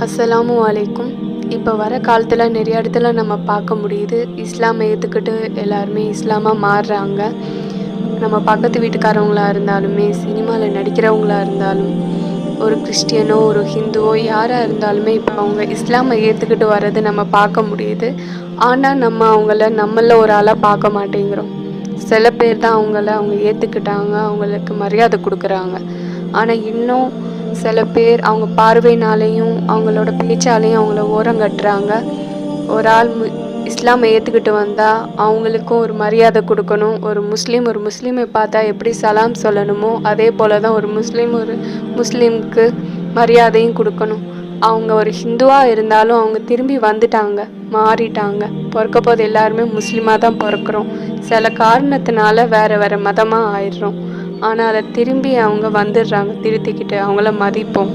அஸ்ஸலாமு அலைக்கும். இப்போ வர காலத்தில் நிறைய இடத்துல நம்ம பார்க்க முடியுது, இஸ்லாமை ஏற்றுக்கிட்டு எல்லாருமே இஸ்லாமாக மாறுறாங்க. நம்ம பக்கத்து வீட்டுக்காரவங்களா இருந்தாலுமே, சினிமாவில் நடிக்கிறவங்களா இருந்தாலும், ஒரு கிறிஸ்டியனோ ஒரு ஹிந்துவோ யாராக இருந்தாலுமே இப்போ அவங்க இஸ்லாமை ஏற்றுக்கிட்டு வர்றது நம்ம பார்க்க முடியுது. ஆனால் நம்ம அவங்கள நம்மள ஒரு ஆளாக பார்க்க மாட்டேங்கிறோம். சில பேர் தான் அவங்க ஏற்றுக்கிட்டாங்க, அவங்களுக்கு மரியாதை கொடுக்குறாங்க. ஆனால் இன்னும் சில பேர் அவங்க பார்வையினாலேயும் அவங்களோட பேச்சாலையும் அவங்கள ஓரங்கட்டுறாங்க. ஒரு ஆள் இஸ்லாமை ஏற்றுக்கிட்டு வந்தால் அவங்களுக்கும் ஒரு மரியாதை கொடுக்கணும். ஒரு முஸ்லீமை பார்த்தா எப்படி சலாம் சொல்லணுமோ அதே போல் தான் ஒரு முஸ்லீமுக்கு மரியாதையும் கொடுக்கணும். அவங்க ஒரு ஹிந்துவாக இருந்தாலும் அவங்க திரும்பி வந்துட்டாங்க, மாறிட்டாங்க. பிறக்க போது எல்லாருமே முஸ்லீமாக தான் பிறக்கிறோம். சில காரணத்தினால வேறு மதமாக ஆயிடுறோம். ஆனால் அதை திரும்பி அவங்க வந்துடுறாங்க, திருத்திக்கிட்டு அவங்கள மதிப்போம்.